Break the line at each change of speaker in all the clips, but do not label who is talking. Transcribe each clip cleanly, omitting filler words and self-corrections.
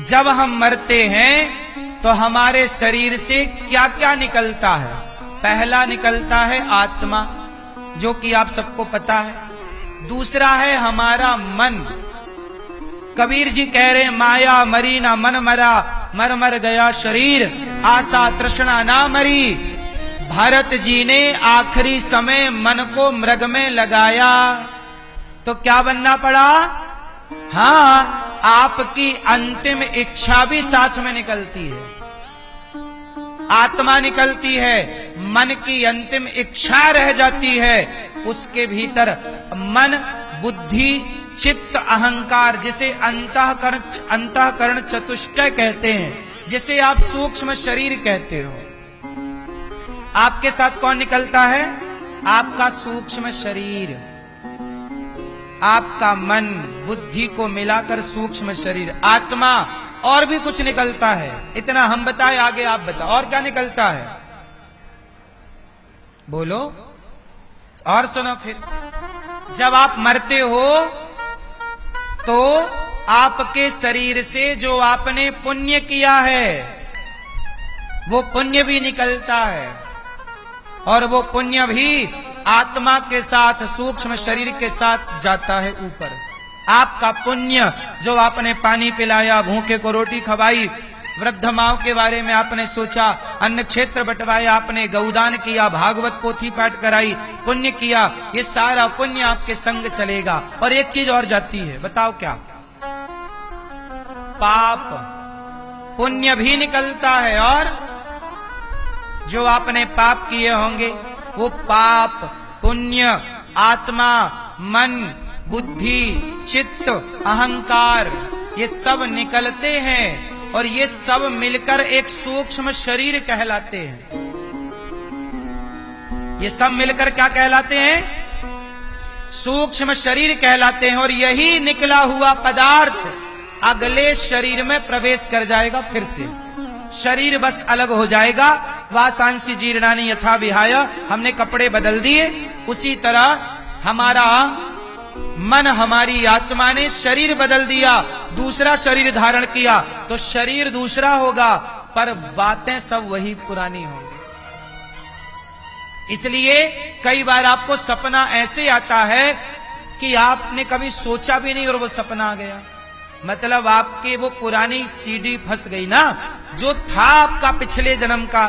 जब हम मरते हैं तो हमारे शरीर से क्या क्या निकलता है? पहला निकलता है आत्मा, जो कि आप सबको पता है। दूसरा है हमारा मन। कबीर जी कह रहे माया मरी ना मन मरा, मर मर गया शरीर, आशा तृष्णा ना मरी। भरत जी ने आखिरी समय मन को मृग में लगाया तो क्या बनना पड़ा? हाँ, आपकी अंतिम इच्छा भी साथ में निकलती है। आत्मा निकलती है, मन की अंतिम इच्छा रह जाती है। उसके भीतर मन, बुद्धि, चित्त, अहंकार, जिसे अंतःकरण चतुष्टय कहते हैं, जिसे आप सूक्ष्म शरीर कहते हो। आपके साथ कौन निकलता है? आपका सूक्ष्म शरीर, आपका मन, बुद्धि को मिलाकर सूक्ष्म शरीर, आत्मा। और भी कुछ निकलता है, इतना हम बताए, आगे आप बताओ और क्या निकलता है? बोलो और सुनो। फिर जब आप मरते हो तो आपके शरीर से जो आपने पुण्य किया है वो पुण्य भी निकलता है, और वो पुण्य भी आत्मा के साथ, सूक्ष्म शरीर के साथ जाता है ऊपर। आपका पुण्य, जो आपने पानी पिलाया, भूखे को रोटी खवाई, वृद्ध माओ के बारे में आपने सोचा, अन्न क्षेत्र बंटवाया, आपने गौदान किया, भागवत पोथी पाठ कराई, पुण्य किया, ये सारा पुण्य आपके संग चलेगा। और एक चीज और जाती है, बताओ क्या? पाप। पुण्य भी निकलता है, और जो आपने पाप किए होंगे वो पाप, पुण्य, आत्मा, मन, बुद्धि, चित्त, अहंकार, ये सब निकलते हैं, और ये सब मिलकर एक सूक्ष्म शरीर कहलाते हैं। ये सब मिलकर क्या कहलाते हैं? सूक्ष्म शरीर कहलाते हैं। और यही निकला हुआ पदार्थ अगले शरीर में प्रवेश कर जाएगा। फिर से शरीर बस अलग हो जाएगा। वासांसी जीर्णानि यथा विहाय, हमने कपड़े बदल दिए, उसी तरह हमारा मन, हमारी आत्मा ने शरीर बदल दिया, दूसरा शरीर धारण किया, तो शरीर दूसरा होगा, पर बातें सब वही पुरानी होंगी। इसलिए कई बार आपको सपना ऐसे आता है कि आपने कभी सोचा भी नहीं और वो सपना आ गया। मतलब आपके वो पुरानी सीडी फंस गई ना, जो था आपका पिछले जन्म का।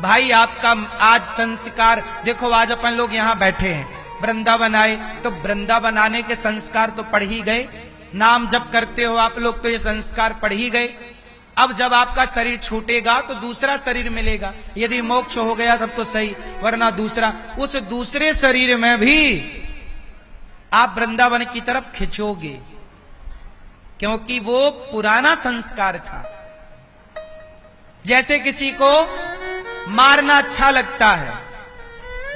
भाई आपका आज संस्कार देखो, आज अपन लोग यहां बैठे हैं, वृंदावन आए, तो वृंदावन आने के संस्कार तो पढ़ ही गए। नाम जप करते हो आप लोग, तो ये संस्कार पढ़ ही गए। अब जब आपका शरीर छूटेगा तो दूसरा शरीर मिलेगा। यदि मोक्ष हो गया तब तो सही, वरना दूसरा, उस दूसरे शरीर में भी आप वृंदावन की तरफ खिंचोगे, क्योंकि वो पुराना संस्कार था। जैसे किसी को मारना अच्छा लगता है,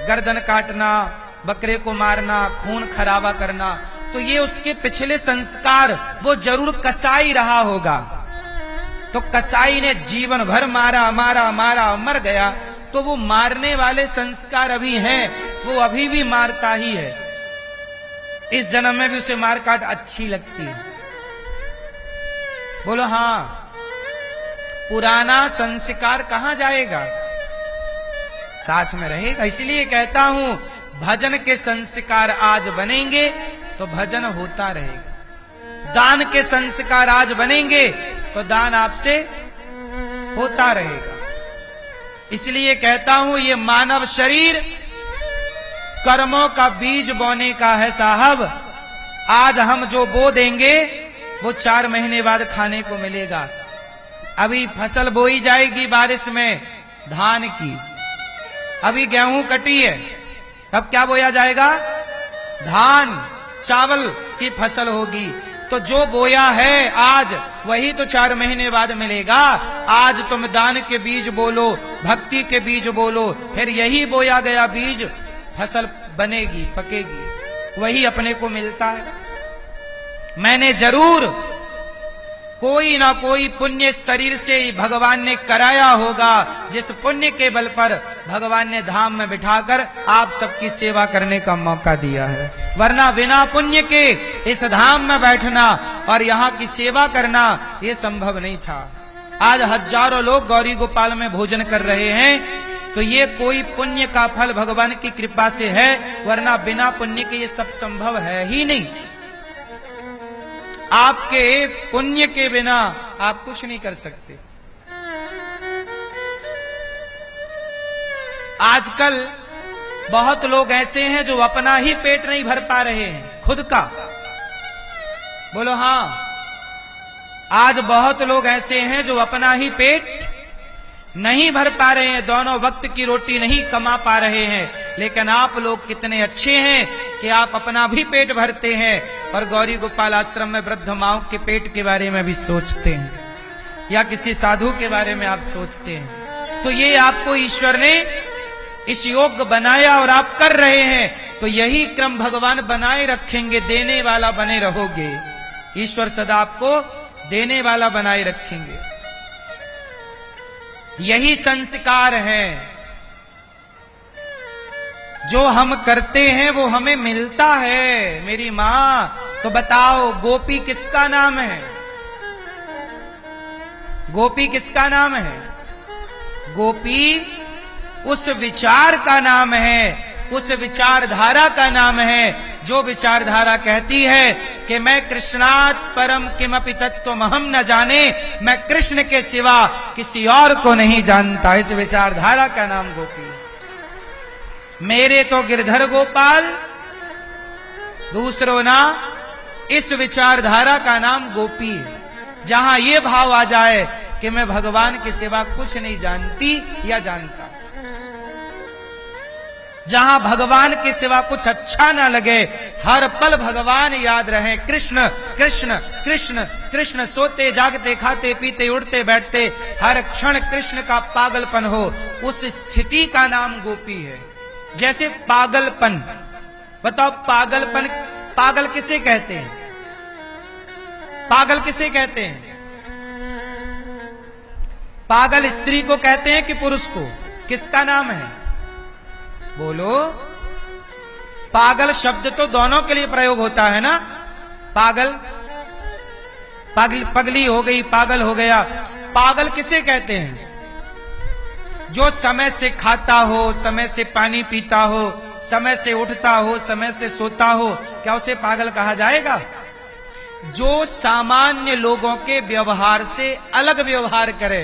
गर्दन काटना, बकरे को मारना, खून खराबा करना, तो ये उसके पिछले संस्कार, वो जरूर कसाई रहा होगा। तो कसाई ने जीवन भर मारा मारा मारा, मर गया, तो वो मारने वाले संस्कार अभी हैं, वो अभी भी मारता ही है। इस जन्म में भी उसे मार काट अच्छी लगती है। बोलो हाँ। पुराना संस्कार कहां जाएगा? साथ में रहेगा। इसलिए कहता हूं, भजन के संस्कार आज बनेंगे तो भजन होता रहेगा। दान के संस्कार आज बनेंगे तो दान आपसे होता रहेगा। इसलिए कहता हूं, ये मानव शरीर कर्मों का बीज बोने का है साहब। आज हम जो बो देंगे वो 4 महीने बाद खाने को मिलेगा। अभी फसल बोई जाएगी बारिश में धान की, अभी गेहूं कटी है, तब क्या बोया जाएगा? धान, चावल की फसल होगी। तो जो बोया है आज, वही तो 4 महीने बाद मिलेगा। आज तुम दान के बीज बोलो, भक्ति के बीज बोलो, फिर यही बोया गया बीज फसल बनेगी, पकेगी, वही अपने को मिलता है। मैंने जरूर कोई ना कोई पुण्य शरीर से ही भगवान ने कराया होगा, जिस पुण्य के बल पर भगवान ने धाम में बिठाकर आप सबकी सेवा करने का मौका दिया है। वरना बिना पुण्य के इस धाम में बैठना और यहाँ की सेवा करना ये संभव नहीं था। आज हजारों लोग गौरी गोपाल में भोजन कर रहे हैं, तो ये कोई पुण्य का फल भगवान की कृपा से है, वरना बिना पुण्य के ये सब संभव है ही नहीं। आपके पुण्य के बिना आप कुछ नहीं कर सकते। आजकल बहुत लोग ऐसे हैं जो अपना ही पेट नहीं भर पा रहे हैं, खुद का। बोलो हाँ। आज बहुत लोग ऐसे हैं जो अपना ही पेट नहीं भर पा रहे हैं, दोनों वक्त की रोटी नहीं कमा पा रहे हैं। लेकिन आप लोग कितने अच्छे हैं कि आप अपना भी पेट भरते हैं और गौरी गोपाल आश्रम में वृद्ध माओं के पेट के बारे में भी सोचते हैं, या किसी साधु के बारे में आप सोचते हैं। तो ये आपको ईश्वर ने इस योग्य बनाया और आप कर रहे हैं, तो यही क्रम भगवान बनाए रखेंगे, देने वाला बने रहोगे। ईश्वर सदा आपको देने वाला बनाए रखेंगे। यही संस्कार है, जो हम करते हैं वो हमें मिलता है। मेरी मां, तो बताओ गोपी किसका नाम है? गोपी किसका नाम है? गोपी उस विचार का नाम है, उस विचारधारा का नाम है, जो विचारधारा कहती है कि मैं कृष्णात् परम किमपि तत्त्वमहं न जाने, मैं कृष्ण के सिवा किसी और को नहीं जानता। इस विचारधारा का नाम गोपी। मेरे तो गिरधर गोपाल, दूसरों ना, इस विचारधारा का नाम गोपी है। जहां ये भाव आ जाए कि मैं भगवान के सिवा कुछ नहीं जानती या जानता, जहां भगवान के सिवा कुछ अच्छा ना लगे, हर पल भगवान याद रहे, कृष्ण कृष्ण कृष्ण कृष्ण, सोते जागते खाते पीते उड़ते बैठते हर क्षण कृष्ण का पागलपन हो, उस स्थिति का नाम गोपी है। जैसे पागलपन, बताओ पागलपन, पागल किसे कहते हैं? पागल किसे कहते हैं? पागल स्त्री को कहते हैं कि पुरुष को? किसका नाम है? बोलो। पागल शब्द तो दोनों के लिए प्रयोग होता है ना। पागल, पगली हो गई, पागल हो गया। पागल किसे कहते हैं? जो समय से खाता हो, समय से पानी पीता हो, समय से उठता हो, समय से सोता हो, क्या उसे पागल कहा जाएगा? जो सामान्य लोगों के व्यवहार से अलग व्यवहार करे,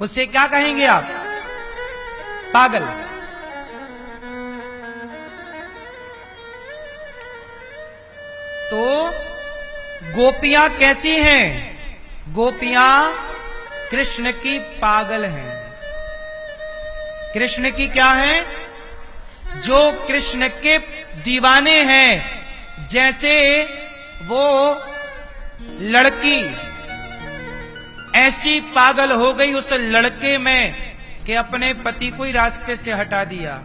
उसे क्या कहेंगे आप? पागल। तो गोपियां कैसी हैं? गोपियां कृष्ण की पागल हैं। कृष्ण की क्या है? जो कृष्ण के दीवाने हैं। जैसे वो लड़की ऐसी पागल हो गई उस लड़के में कि अपने पति को ही रास्ते से हटा दिया,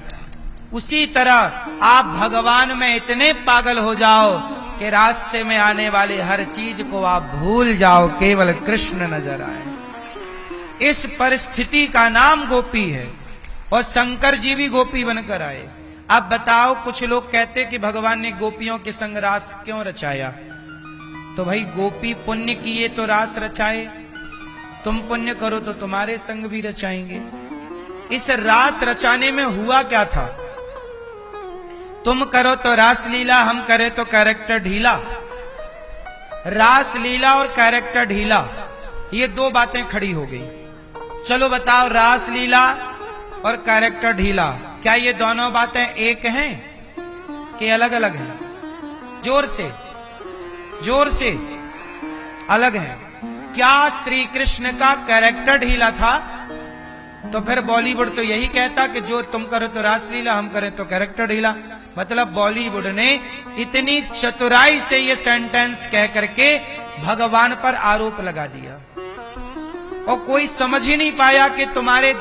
उसी तरह आप भगवान में इतने पागल हो जाओ कि रास्ते में आने वाले हर चीज को आप भूल जाओ, केवल कृष्ण नजर आए। इस परिस्थिति का नाम गोपी है। और शंकर जी भी गोपी बनकर आए। अब बताओ, कुछ लोग कहते कि भगवान ने गोपियों के संग रास क्यों रचाया? तो भाई गोपी पुण्य किए तो रास रचाए, तुम पुण्य करो तो तुम्हारे संग भी रचाएंगे। इस रास रचाने में हुआ क्या था? तुम करो तो रास लीला, हम करें तो कैरेक्टर ढीला। रास लीला और कैरेक्टर ढीला, ये दो बातें खड़ी हो गई। चलो बताओ, रास लीला और कैरेक्टर ढीला, क्या ये दोनों बातें एक हैं कि अलग अलग हैं? जोर से, जोर से। अलग हैं। क्या श्री कृष्ण का कैरेक्टर ढीला था? तो फिर बॉलीवुड तो यही कहता कि जो तुम करो तो रासलीला, हम करें तो कैरेक्टर ढीला। मतलब बॉलीवुड ने इतनी चतुराई से ये सेंटेंस कह करके भगवान पर आरोप लगा दिया, और कोई समझ ही नहीं पाया कि तुम्हारे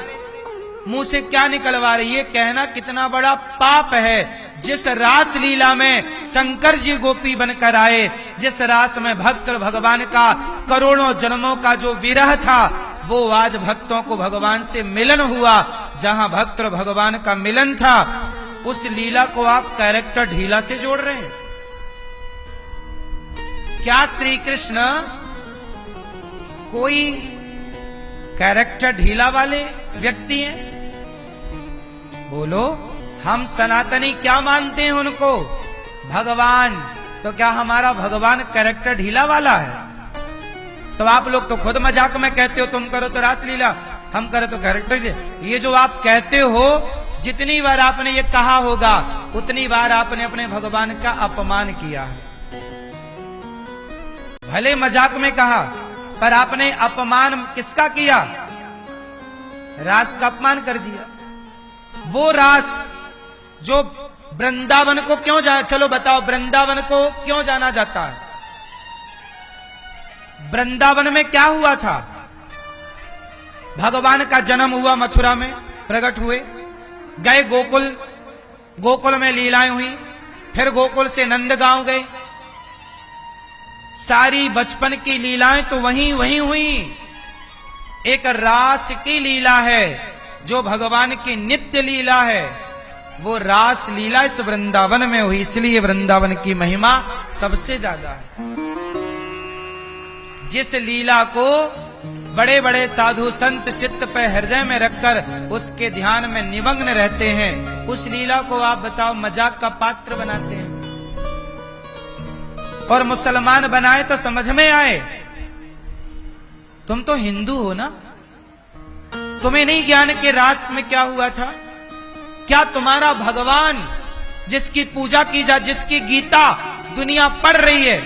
मुंह से क्या निकलवा रही है। कहना कितना बड़ा पाप है। जिस रास लीला में शंकर जी गोपी बनकर आए, जिस रास में भक्त भगवान का करोड़ों जन्मों का जो विरह था, वो आज भक्तों को भगवान से मिलन हुआ। जहां भक्त और भगवान का मिलन था, उस लीला को आप कैरेक्टर ढीला से जोड़ रहे हैं। क्या श्री कृष्ण कोई कैरेक्टर ढीला वाले व्यक्ति हैं? बोलो, हम सनातनी क्या मानते हैं उनको? भगवान। तो क्या हमारा भगवान कैरेक्टर ढीला वाला है? तो आप लोग तो खुद मजाक में कहते हो तुम करो तो रासलीला, हम करो तो कैरेक्टर। ये जो आप कहते हो, जितनी बार आपने ये कहा होगा, उतनी बार आपने अपने भगवान का अपमान किया है। भले मजाक में कहा, पर आपने अपमान किसका किया? रास का अपमान कर दिया। वो रास जो वृंदावन को क्यों चलो बताओ, वृंदावन को क्यों जाना जाता है? वृंदावन में क्या हुआ था? भगवान का जन्म हुआ, मथुरा में प्रकट हुए, गए गोकुल, गोकुल में लीलाएं हुई, फिर गोकुल से नंदगांव गए। सारी बचपन की लीलाएं तो वहीं हुई। एक रास की लीला है जो भगवान की नित्य लीला है, वो रास लीला इस वृंदावन में हुई, इसलिए वृंदावन की महिमा सबसे ज्यादा है। जिस लीला को बड़े बड़े साधु संत चित्त पे हृदय में रखकर उसके ध्यान में निमग्न रहते हैं, उस लीला को आप बताओ मजाक का पात्र बनाते हैं। और मुसलमान बनाए तो समझ में आए, तुम तो हिंदू हो ना, तुम्हें नहीं ज्ञान के रास में क्या हुआ था? क्या तुम्हारा भगवान जिसकी पूजा की जा, जिसकी गीता दुनिया पढ़ रही है,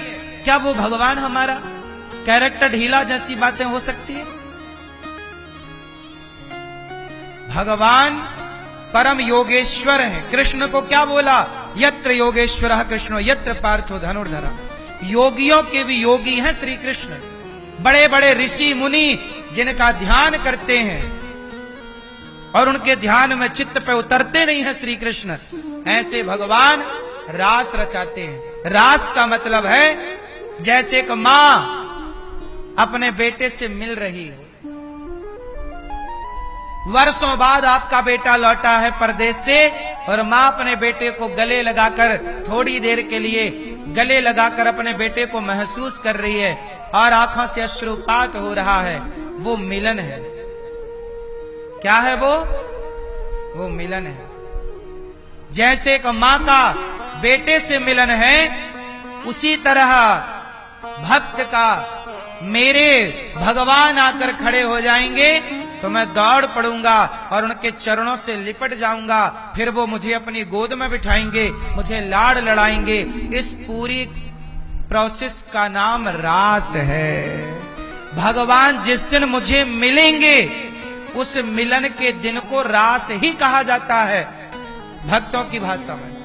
क्या वो भगवान हमारा कैरेक्टर ढीला जैसी बातें हो सकती है? भगवान परम योगेश्वर है। कृष्ण को क्या बोला? यत्र योगेश्वरः कृष्णो यत्र पार्थो धनुर्धरः। योगियों के भी योगी हैं श्री कृष्ण। बड़े बड़े ऋषि मुनि जिनका ध्यान करते हैं और उनके ध्यान में चित्त पे उतरते नहीं है श्री कृष्ण, ऐसे भगवान रास रचाते हैं। रास का मतलब है जैसे एक मां अपने बेटे से मिल रही हो। वर्षों बाद आपका बेटा लौटा है परदेश से, और मां अपने बेटे को गले लगाकर थोड़ी देर के लिए गले लगाकर अपने बेटे को महसूस कर रही है और आंखों से अश्रुपात हो रहा है। वो मिलन है। क्या है वो मिलन है। जैसे एक मां का बेटे से मिलन है, उसी तरह भक्त का मेरे भगवान आकर खड़े हो जाएंगे तो मैं दौड़ पड़ूंगा और उनके चरणों से लिपट जाऊंगा। फिर वो मुझे अपनी गोद में बिठाएंगे, मुझे लाड़ लड़ाएंगे। इस पूरी प्रोसेस का नाम रास है। भगवान जिस दिन मुझे मिलेंगे, उस मिलन के दिन को रास ही कहा जाता है भक्तों की भाषा में।